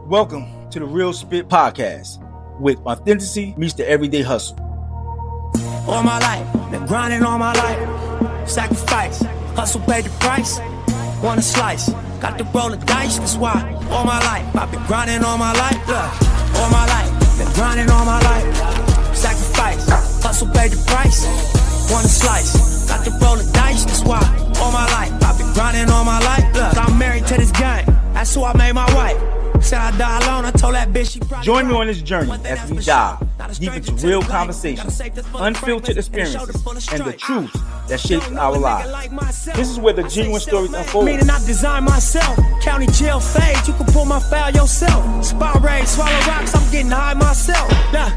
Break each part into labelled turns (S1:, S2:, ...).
S1: Welcome to the Real Spit Podcast, with authenticity meets the everyday hustle.
S2: All my life, been grinding all my life. Sacrifice, hustle paid the price. Want a slice, got to roll the dice. That's why all my life, I've been grinding all my life. Look, all my life, been grinding all my life. Sacrifice, hustle paid the price. Want a slice, got to roll the dice. That's why all my life, I've been grinding all my life. Look, I'm married to this game. That's who I made my wife. Said I die alone, I told that bitch she probably.
S1: Join me on this journey as we dive deep into real conversations, unfiltered experiences, and the truth that shapes our lives. This is where the genuine stories unfold.
S2: Meaning I design myself. County jail fade, you can pull my file yourself. Spy raid, swallow rocks, I'm getting high myself. Nah,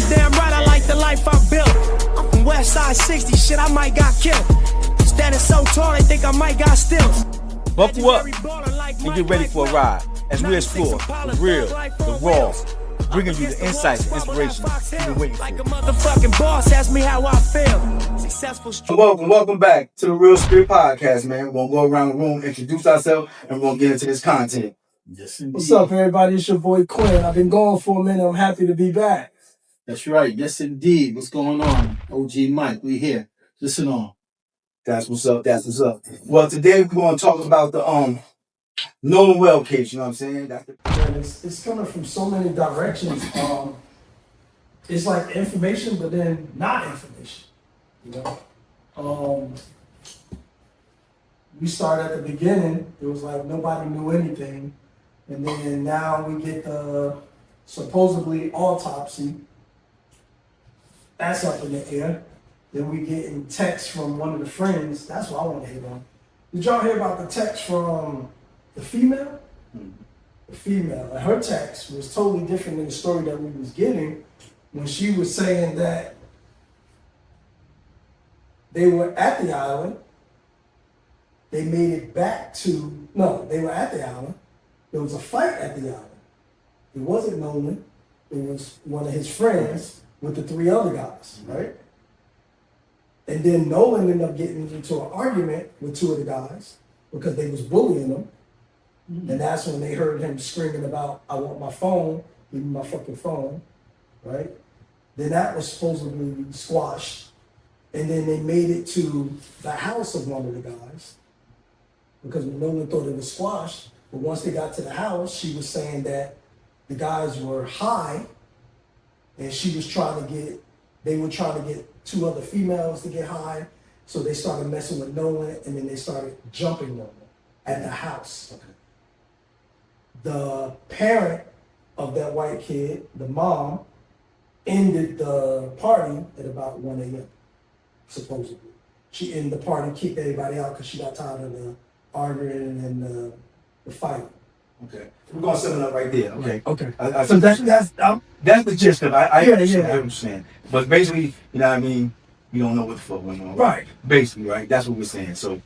S2: damn right, I like the life I built. I'm from West Side 60, shit, I might got killed. Standing so tall, they think I might got stills.
S1: Buckle up and get ready for a ride as we explore the real, the raw, bringing you the insights and inspiration you've been waiting for.
S2: Like a motherfucking boss, ask me how I feel. Successful.
S1: Welcome back to the Real Spirit Podcast, man. We're going to go around the room, introduce ourselves, and we're going to get into this content.
S3: Yes, indeed.
S4: What's up, everybody? It's your boy Quinn. I've been gone for a minute. I'm happy to be back.
S3: That's right. Yes, indeed. What's going on? OG Mike, we here. Listen on.
S1: That's what's up. That's what's up. Well, today we're going to talk about the Nolan Wells case. You know what I'm saying?
S4: It's coming from so many directions. It's like information, but then not information. You know, we start at the beginning. It was like nobody knew anything, and then now we get the supposedly autopsy. That's up in the air. Then we get in text from one of the friends. That's what I want to hit on. Did y'all hear about the text from the female? The female. And her text was totally different than the story that we was getting when she was saying that they were at the island. They made it back to, no, they were at the island. There was a fight at the island. It wasn't Nolan. It was one of his friends with the three other guys, right? And then Nolan ended up getting into an argument with two of the guys because they was bullying him. Mm-hmm. And that's when they heard him screaming about, I want my phone, give me my fucking phone, right? Then that was supposedly squashed. And then they made it to the house of one of the guys because Nolan thought it was squashed. But once they got to the house, she was saying that the guys were high and they were trying to get two other females to get high. So they started messing with Nolan and then they started jumping Nolan at the house. Okay. The parent of that white kid, the mom, ended the party at about 1 a.m., supposedly. She ended the party, kicked everybody out because she got tired of the arguing and the fight.
S1: Okay. We're going to sum it up right there. Okay.
S4: Okay.
S1: So that's the gist of it. I understand. But basically, you know what I mean? You don't know what the fuck went on.
S4: Right.
S1: Basically, right? That's what we're saying. So,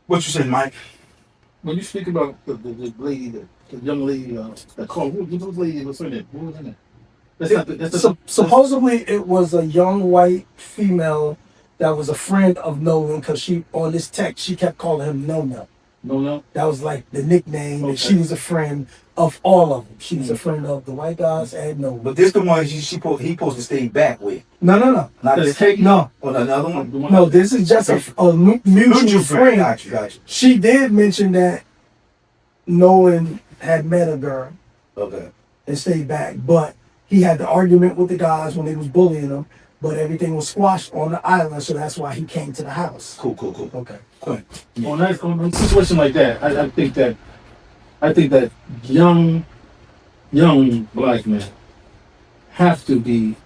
S1: what you said, Mike?
S3: When you speak about the lady, the young lady that called, who was the lady? What's her name? Who was her name?
S4: Supposedly, it was a young white female that was a friend of Nolan because she, on this text, she kept calling him No.
S3: No.
S4: That was like the nickname.
S3: Okay.
S4: And she was a friend of all of them. She was a friend of the white guys and Nolan.
S1: But this the one he supposed to stay back with.
S4: No.
S1: Not this.
S4: No.
S1: Or another one?
S4: No, this is just a mutual friend.
S1: Got you.
S4: She did mention that Nolan had met a girl.
S1: Okay.
S4: And stayed back, but he had the argument with the guys when they was bullying him, but everything was squashed on the island, so that's why he came to the house.
S1: Cool.
S4: Okay.
S1: Yeah.
S3: On a situation like that, I think that young black men have to be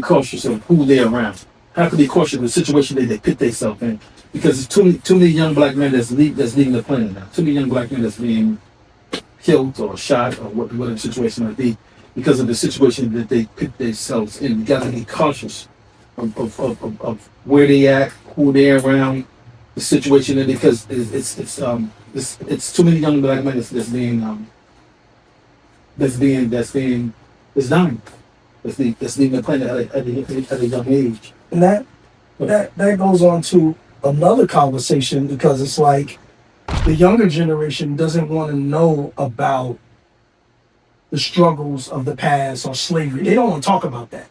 S3: cautious of who they're around. Have to be cautious of the situation that they put themselves in, because there's too many young black men that's leaving the planet now. Too many young black men that's being killed or shot or whatever the situation might be because of the situation that they put themselves in. You got to be cautious of where they at, who they're around, the situation, because it's too many young black men that's dying, that's leaving the planet at a young age.
S4: And that goes on to another conversation because it's like The younger generation doesn't want to know about the struggles of the past or slavery. They don't want to talk about that,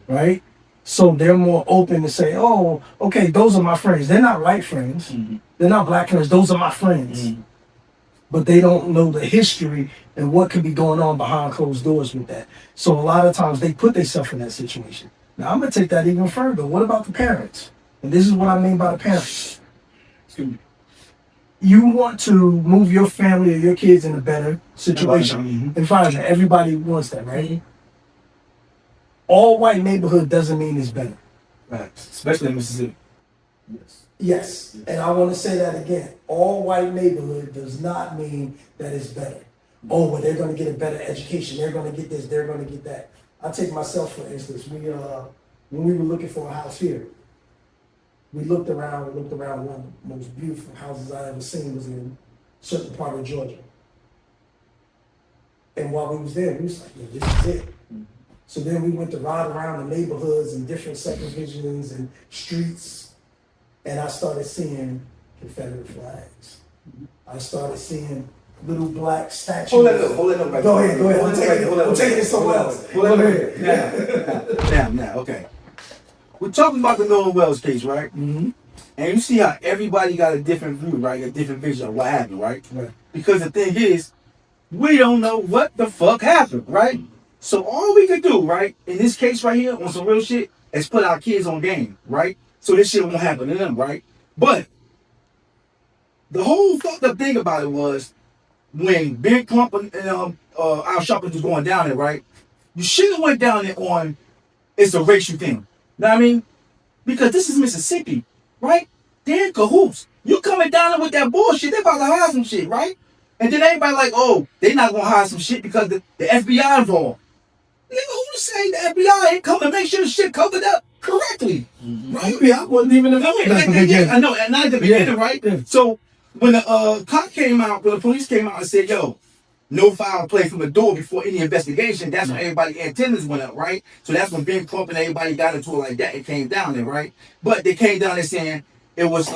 S4: right? So they're more open to say, "Oh, okay, those are my friends. They're not white friends. They're not black friends. Those are my friends." But they don't know the history and what could be going on behind closed doors with that. So a lot of times they put themselves in that situation. Now I'm gonna take that even further. What about the parents? And this is what I mean by the parents. You want to move your family or your kids in a better situation, environment. Everybody wants that, right? All white neighborhood doesn't mean it's better.
S3: Right. Especially in Mississippi.
S4: Yes, and I want to say that again. All white neighborhood does not mean that it's better. Oh, well, they're going to get a better education. They're going to get this. They're going to get that. I take myself for instance. When we were looking for a house here, we looked around. One of the most beautiful houses I ever seen was in a certain part of Georgia. And while we was there, we was like, yeah, this is it. So then we went to ride around the neighborhoods and different subdivisions and streets. And I started seeing Confederate flags. I started seeing little black statues.
S3: Hold that up. Right.
S4: Go ahead. I'm taking it somewhere else. Go ahead.
S3: Now, okay. We're talking about the Nolan Wells case, right?
S4: Mm-hmm.
S3: And you see how everybody got a different view, right? A different vision of what happened, right?
S4: Right.
S3: Because the thing is, we don't know what the fuck happened, right? So all we could do, right, in this case right here, on some real shit, is put our kids on game, right? So this shit won't happen to them, right? But the whole fucked up thing about it was when Big Crump and Al Sharpton was going down there, right? You shouldn't have went down there on it's a racial thing. Know what I mean? Because this is Mississippi, right? They're in cahoots. You coming down there with that bullshit, they about to hide some shit, right? And then everybody like, oh, they not gonna hide some shit because the FBI involved. Nigga, who to say the FBI ain't come to make sure the shit covered up correctly? Right?
S4: Yeah, I wasn't even in the
S3: I know, and not at the beginning, right?
S4: Yeah.
S3: So when the cop came out, when the police came out and said, yo, no foul play from the door before any investigation, that's when everybody's antennas went up, right? So that's when Ben Crump and everybody got into it like that. It came down there, right? But they came down there saying it was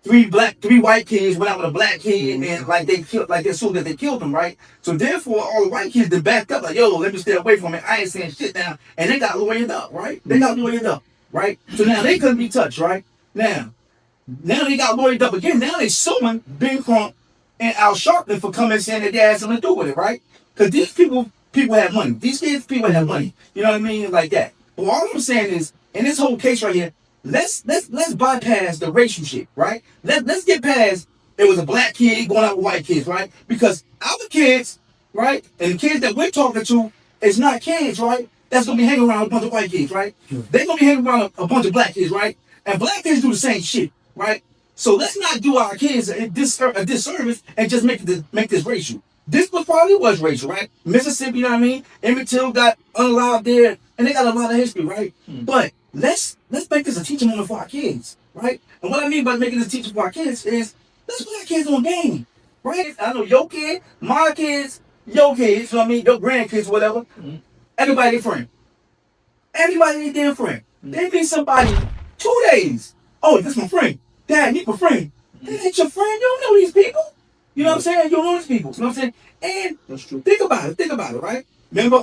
S3: three white kids went out with a black kid, and like they killed, like as soon as they killed them, right? So therefore, all the white kids then backed up, like, yo, let me stay away from it. I ain't saying shit now, and they got lawyered up, right? They got lawyered up, right? So now they couldn't be touched, right? Now they got lawyered up again. Now they suing Ben Crump and Al Sharpton for coming and saying that they had something to do with it, right? Because these people have money. These kids, people have money. You know what I mean? Like that. But all I'm saying is, in this whole case right here, let's bypass the racial shit, right? Let's get past it was a black kid going out with white kids, right? Because our kids, right, and the kids that we're talking to is not kids, right? That's gonna be hanging around a bunch of white kids, right? They're gonna be hanging around a bunch of black kids, right? And black kids do the same shit, right? So let's not do our kids a disservice and just make this racial. This probably was racial, right? Mississippi, you know what I mean? Emmett Till got unalive there, and they got a lot of history, right? But let's make this a teaching moment for our kids, right? And what I mean by making this a teaching for our kids is let's put our kids on game, right? I know your kid, my kids, your kids, you know what I mean? Your grandkids, whatever. Everybody their friend. Everybody their damn friend. They meet somebody 2 days. Oh, this my friend. Dad, meet my friend. That ain't your friend. You don't know these people. You know what I'm saying? You don't know these people. You know what I'm saying? And that's true. Think about it, right? Remember,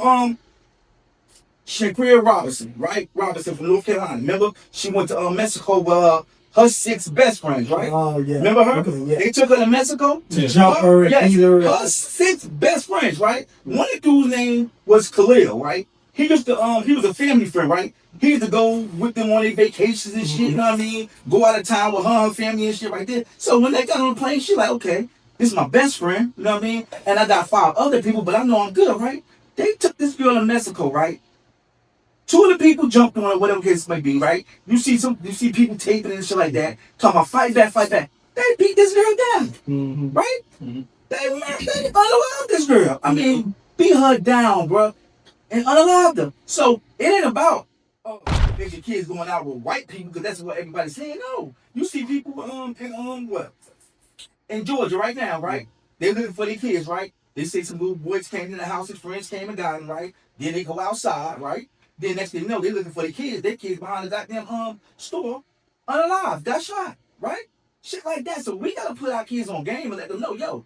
S3: Shaquille Robinson, right? Robinson from North Carolina. Remember, she went to Mexico with her 6 best friends, right?
S4: Oh, yeah.
S3: Remember her?
S4: Okay, yeah.
S3: They took her to Mexico
S4: To jump her and
S3: yes,
S4: eat her.
S3: her 6 best friends, right? One of the dude's name was Khalil, right? He was a family friend, right? He used to go with them on their vacations and shit, you know what I mean? Go out of town with her and family and shit right there. So when they got on the plane, she like, okay, this is my best friend, you know what I mean? And I got 5 other people, but I know I'm good, right? They took this girl to Mexico, right? 2 of the people jumped on her, whatever case may be, right? You see people taping and shit like that, talking about fight back. They beat this girl down, right? They unalived this girl. I mean, beat her down, bro, and unalived her. So it ain't about there's your kids going out with white people because that's what everybody's saying. No, you see people in Georgia right now, right? They're looking for their kids, right? They say some little boys came in the house, his friends came and got them, right? Then they go outside, right? Then next thing you know, they're looking for their kids. Their kids behind the goddamn store, unalive, got shot, right? Shit like that. So we gotta put our kids on game and let them know, yo,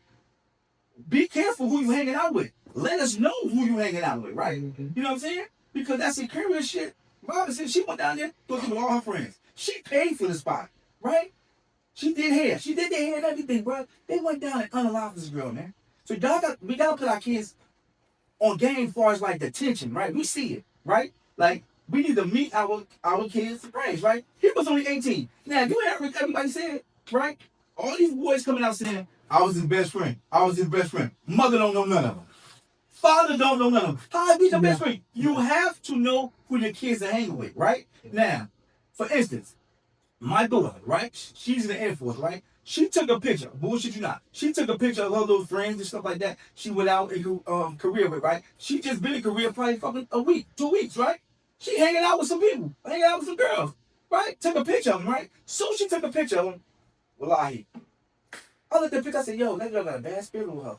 S3: be careful who you hanging out with. Let us know who you hanging out with, right? You know what I'm saying? Because that's security shit. Robin said she went down there, thought with all her friends. She paid for the spot, right? She did hair. She did their hair and everything, bro. They went down and unalive this girl, man. So we gotta put our kids on game as far as like the tension, right? We see it, right? Like we need to meet our kids' range, right? He was only 18. Now you heard everybody said, right? All these boys coming out saying, I was his best friend. I was his best friend. Mother don't know none of them. Father don't know none of them. How be your best friend? You have to know who your kids are hanging with, right? Now, for instance, my daughter, right? She's in the Air Force, right? She took a picture, bullshit you not. She took a picture of her little friends and stuff like that. She went out in Korea with, right? She just been in Korea probably fucking a week, 2 weeks, right? She hanging out with some people, hanging out with some girls, right? Took a picture of them, right? So she took a picture of them. Wallahi. I looked at the picture, I said, yo, that girl got a bad spirit with her.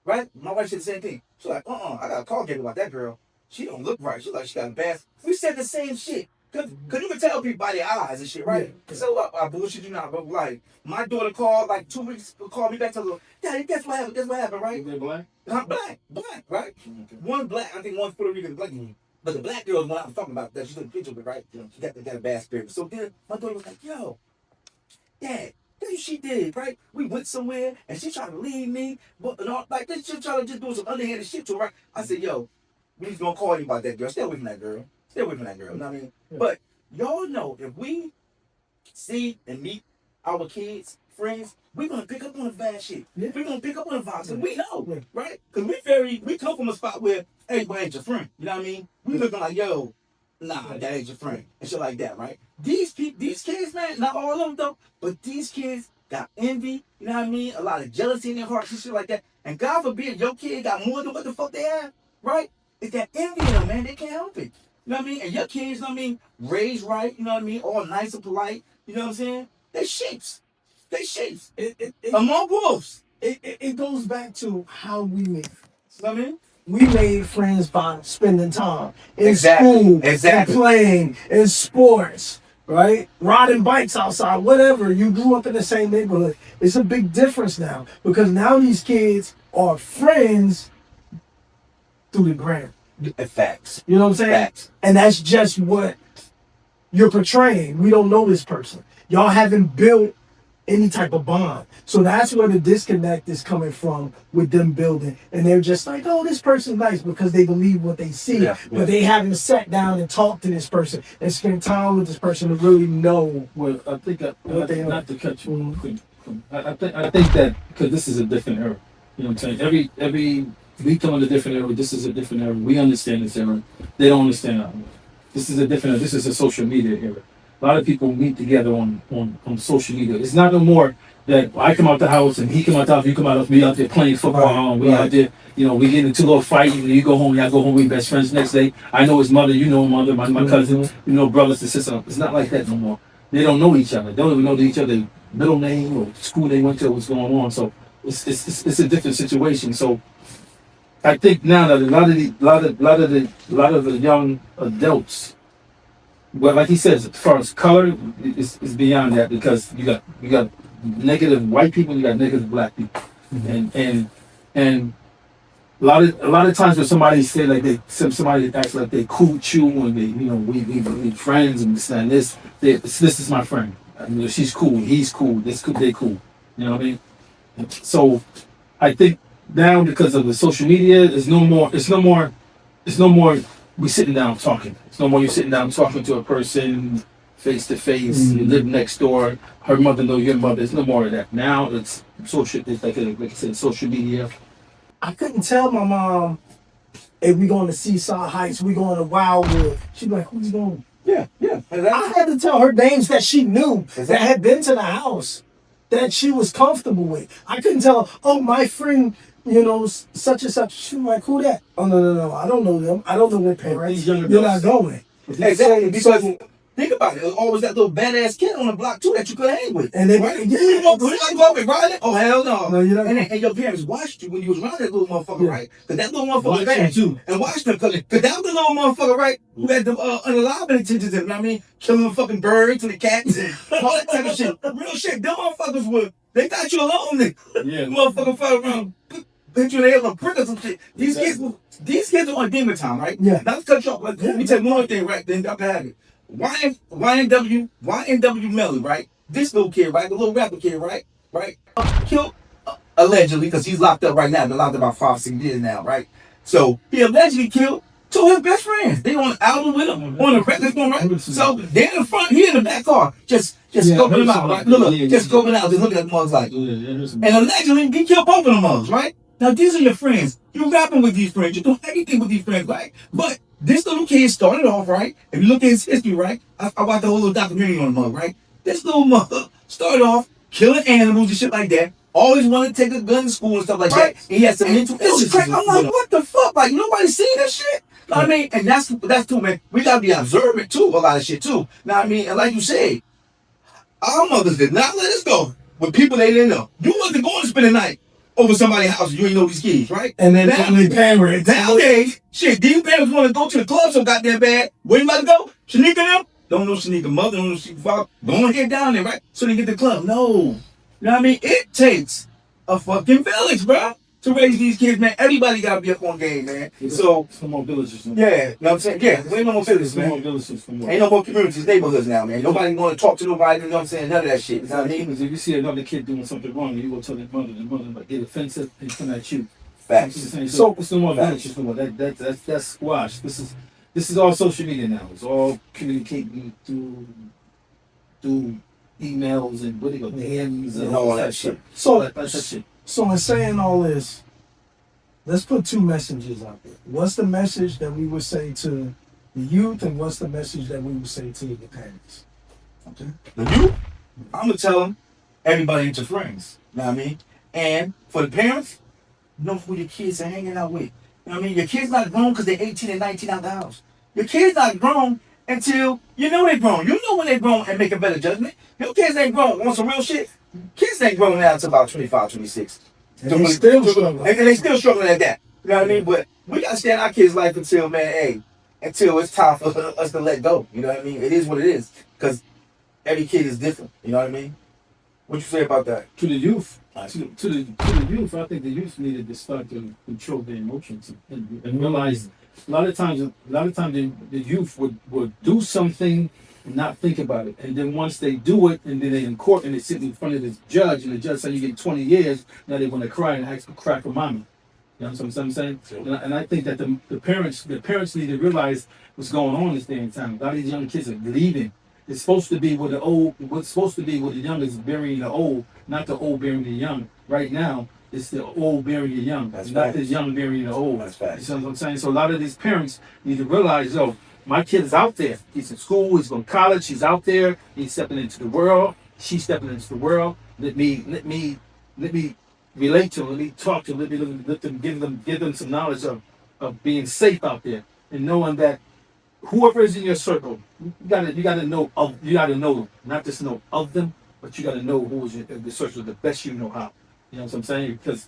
S3: Right? My wife said the same thing. She's like, I got a call Gabe about that girl. She don't look right. She's like, she got a bad. We said the same shit. Cause you can tell people by their eyes and shit, right? Yeah. So I bullshit you not, but like my daughter called like 2 weeks, called me back to the Daddy, guess what happened? Guess what happened, right? They're black? Black, right? Okay. One black, I think one's Puerto Rican, black. But the black girl is what I was talking about that she took a picture of it, right? Yeah. She got a bad spirit. So then my daughter was like, yo, Dad, that's what she did, right? We went somewhere and she tried to leave me, but and all, like this, she tried to just do some underhanded shit to her, right? I said, yo, we just gonna call you about that girl. Stay away from that girl. Stay away from that girl. You know what I mean? Yeah. But y'all know if we see and meet our kids, friends, we're gonna pick up on the bad shit. Yeah. We're gonna pick up on the vibes. And we know, right? Because we come from a spot where everybody ain't your friend. You know what I mean? We looking like, yo, nah, that ain't your friend. And shit like that, right? These kids, man, not all of them though, but these kids got envy, you know what I mean? A lot of jealousy in their hearts and shit like that. And God forbid your kid got more than what the fuck they have, right? It's that envy in them, man. They can't help it. You know what I mean? And your kids, you know what I mean, raised right, you know what I mean, all nice and polite, you know what I'm saying? They shapes. Among wolves.
S4: It goes back to how we made friends.
S3: You know what I mean?
S4: We made friends by spending time in school, and playing, in sports, right? Riding bikes outside, whatever. You grew up in the same neighborhood. It's a big difference now because now these kids are friends through the gram.
S3: Facts.
S4: You know what I'm saying?
S3: Facts.
S4: And that's just what you're portraying. We don't know this person. Y'all haven't built any type of bond. So that's where the disconnect is coming from with them building. And they're just like, oh, this person's nice because they believe what they see. Yeah. But they haven't sat down and talked to this person and spent time with this person to really know.
S3: Well, I think not to cut you off. I think that because this is a different era. You know what I'm saying? Every we come in a different era. This is a different era. We understand this era. They don't understand our era. This is a different era. This is a social media era. A lot of people meet together on social media. It's not no more that I come out the house and he come out the house, you come out, we out there playing football, we out there, we get into a little fight, you go home, y'all go home, we best friends next day. I know his mother, you know his mother, my cousin, brothers and sisters. It's not like that no more. They don't know each other. They don't even know each other's middle name or school they went to, what's going on. So it's a different situation. So I think now that a lot of the young adults, well, like he says, as far as color, it's beyond that because you got negative white people, you got negative black people, and a lot of times when somebody say like somebody acts like they cool with you and they we friends and this is my friend, she's cool, he's cool, they cool, you know what I mean? So I think now because of the social media, it's no more we sitting down talking. It's no more you sitting down talking to a person face to face. You live next door. Her mother know your mother. There's no more of that. Now it's social. It's like I said, social media.
S4: I couldn't tell my mom if we going to Seaside Heights, we going to Wildwood. She'd be like, "Who's going?"
S3: Yeah.
S4: I had to tell her names that she knew that had been to the house that she was comfortable with. I couldn't tell her, oh, my friend, such and such. She was like, who that? Oh, no. I don't know them. I don't know their parents. You're not going.
S3: Exactly.
S5: Think about it. It was always that little badass kid on the block too that you could hang with.
S4: And they
S5: right?
S4: yeah,
S5: You want to go up and ride it? Oh hell no!
S4: No, you don't.
S5: And your parents watched you when you was around that little motherfucker,
S4: Yeah.
S5: right? Because that little motherfucker was
S3: Watched
S5: bad
S3: him, too.
S5: and watched them because that was the little motherfucker, right? Who had the unalive intentions, you know what I mean? Killing the fucking birds and the cats and all that type of shit. Real shit. Them motherfuckers were. They got you alone, nigga.
S3: Yeah.
S5: Motherfucker fell around. Put you in the head with a brick or some shit. These kids are on demon time, right?
S4: Yeah.
S5: Not to cut you off, but let me tell you one thing, right? Then y'all can have it. YNW Melly, right? This little kid, right? The little rapper kid, right? Killed, allegedly, because he's locked up right now. Been locked up about 5-6 years now, right? So he allegedly killed two of his best friends. They on the album with him, on the record one, right? So they're in the front, he in the back car, just scoping them out, right? Look, just scoping out, just looking at the mugs like. And allegedly, he killed both of them mugs, right? Now, these are your friends. You're rapping with these friends. You're doing everything with these friends, right? But this little kid started off, right? If you look at his history, right? I watched the whole little documentary on the mug, right? This little mother started off killing animals and shit like that. Always wanted to take a gun to school and stuff like that. And he had some mental illness. I'm like, what the fuck? Like, nobody seen that shit? Know what I mean? And that's too, man. We gotta be observant too, a lot of shit too. Know what I mean? And like you said, our mothers did not let us go with people they didn't know. You wasn't going to spend the night over somebody's house. You ain't know these kids, right?
S4: And then family parents.
S5: Nowadays, shit, these parents want to go to the club so goddamn bad. Where you about to go? Shanika them? Don't know Shanika mother, don't know Shanika father. Don't get down there, right? So they get the club. No. You know what I mean? It takes a fucking village, bro, to raise these kids, man. Everybody got to be up on game, man. So,
S3: some more villages.
S5: yeah, you know what I'm saying? Yeah, there ain't no more villages,
S3: Some more
S5: man.
S3: villages.
S5: Ain't no more communities, neighborhoods now, man. Nobody going to talk to nobody, you know what I'm saying? None of that shit. You know what I mean?
S3: Because if you see another kid doing something wrong, you go tell their mother might get offensive and come at you.
S5: Facts.
S3: So it's no more
S5: Facts.
S3: villages, no more. That's squash. This is all social media now. It's all communicating through emails and what do you go, DMs
S5: And all that shit.
S3: That's that shit.
S4: So in saying all this, let's put two messages out there. What's the message that we would say to the youth, and what's the message that we would say to the parents?
S5: Okay. The youth, I'm going to tell them, everybody ain't your friends. You know what I mean? And for the parents, know who your kids are hanging out with. You know what I mean? Your kids not grown because they're 18 and 19 out the house. Your kids not grown until you know they're grown. You know when they're grown and make a better judgment. Your kids ain't grown. Want some real shit? Kids ain't grown now until about 25, 26.
S4: And they still struggling.
S5: And they still struggling at that. You know what I mean? But we got to stay in our kids' life until, man, hey, until it's time for us to let go. You know what I mean? It is what it is. Because every kid is different. You know what I mean? What you say about that?
S3: To the youth, to the youth, I think the youth needed to start to control their emotions and realize a lot of times the youth would do something and not think about it, and then once they do it, and then they in court and they sit in front of this judge, and the judge says you get 20 years. Now they want to cry and ask for crack for mommy. You know what I'm saying? And I think that the parents need to realize what's going on this day and time. A lot of these young kids are leaving. It's supposed to be where the young is burying the old, not the old burying the young. Right now, it's the old burying the young, not the young burying the old.
S5: That's facts.
S3: You know what I'm saying? So a lot of these parents need to realize, my kid is out there. He's in school. He's going to college. He's out there. He's stepping into the world. She's stepping into the world. Let me relate to him. Let me talk to him. Let them give them some knowledge of being safe out there and knowing that whoever is in your circle, you gotta know them. Not just know of them, but you gotta know who is in the circle the best you know how. You know what I'm saying? Because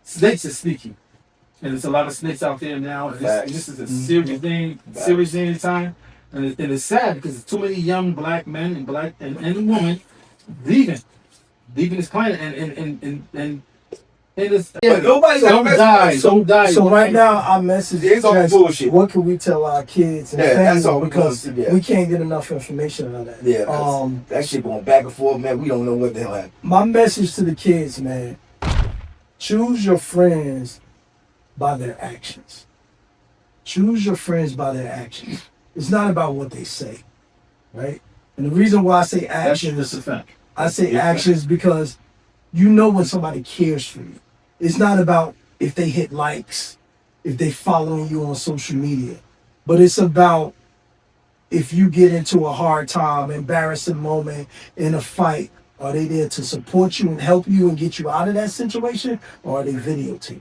S3: snakes is sneaky. And there's a lot of snakes out there now. And this is a serious thing, serious thing in time. And it's sad because there's too many young black men and women leaving this planet and it's,
S5: But nobody's
S3: don't die.
S4: So right now, our message
S5: It's all
S4: is
S5: bullshit.
S4: what can we tell our kids and
S5: Yeah, that's all
S4: families,
S5: we
S4: because
S5: want to see, yeah.
S4: we can't get enough information on that.
S5: Yeah, 'cause that shit going back and forth, man. We don't know what the hell happened.
S4: My message to the kids, man, choose your friends by their actions. Choose your friends by their actions. It's not about what they say, right? And the reason why I say actions,
S3: that's a fact.
S4: I say actions because you know when somebody cares for you. It's not about if they hit likes, if they following you on social media, but it's about if you get into a hard time, embarrassing moment in a fight, are they there to support you and help you and get you out of that situation, or are they videotaping?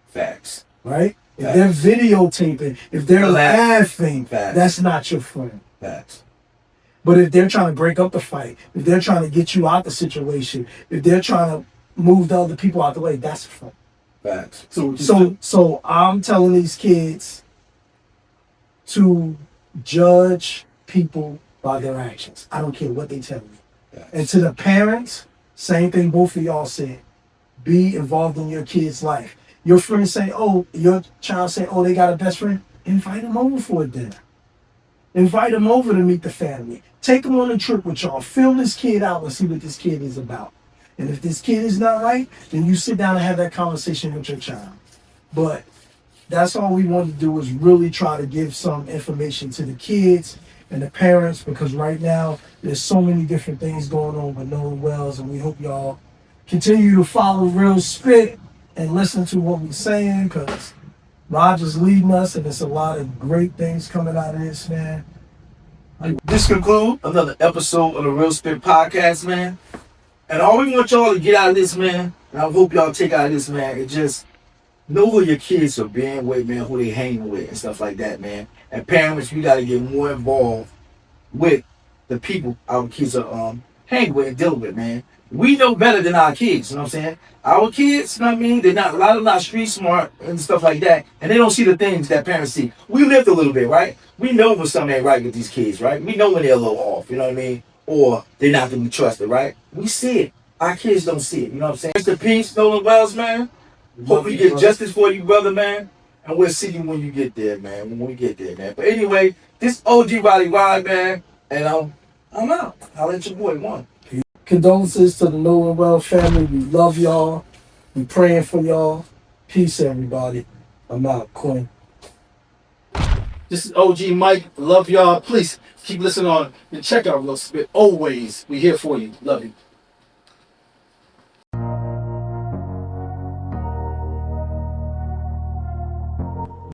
S5: Facts.
S4: Right? If they're videotaping, if they're laughing,
S5: Facts.
S4: that's not your friend.
S5: Facts.
S4: But if they're trying to break up the fight, if they're trying to get you out the situation, if they're trying to move the other people out the way, that's a fight.
S5: Facts.
S4: So I'm telling these kids to judge people by their actions. I don't care what they tell me.
S5: Facts.
S4: And to the parents, same thing both of y'all said. Be involved in your kid's life. Your friends say, oh, your child say, oh, they got a best friend. Invite them over for a dinner. Invite them over to meet the family. Take them on a trip with y'all. Fill this kid out and see what this kid is about. And if this kid is not right, then you sit down and have that conversation with your child. But that's all we want to do is really try to give some information to the kids and the parents, because right now there's so many different things going on with Nolan Wells, and we hope y'all continue to follow Real Spit and listen to what we're saying, because Roger's leading us and there's a lot of great things coming out of this, man.
S5: This concludes another episode of the Real Spit Podcast, man. And all we want y'all to get out of this, man, and I hope y'all take out of this, man, is just know who your kids are being with, man, who they hanging with and stuff like that, man. And parents, we got to get more involved with the people our kids are hanging with and dealing with, man. We know better than our kids, you know what I'm saying? Our kids, you know what I mean? They're not, a lot of them not street smart and stuff like that, and they don't see the things that parents see. We lived a little bit, right? We know when something ain't right with these kids, right? We know when they're a little off, you know what I mean? Or they're not to be trusted, right? We see it. Our kids don't see it, you know what I'm saying? Rest in peace, Nolan Wells, man. Hope we get justice for you, brother, man. And we'll see you when you get there, man. When we get there, man. But anyway, this OG Roddy Ride, man. And I'm out. I'll let your boy one.
S4: Condolences to the Nolan Wells family. We love y'all. We praying for y'all. Peace, everybody. I'm out, Quinn.
S3: This is OG Mike. Love y'all. Please keep listening on and check out Real Spit. Always, we here for you. Love you.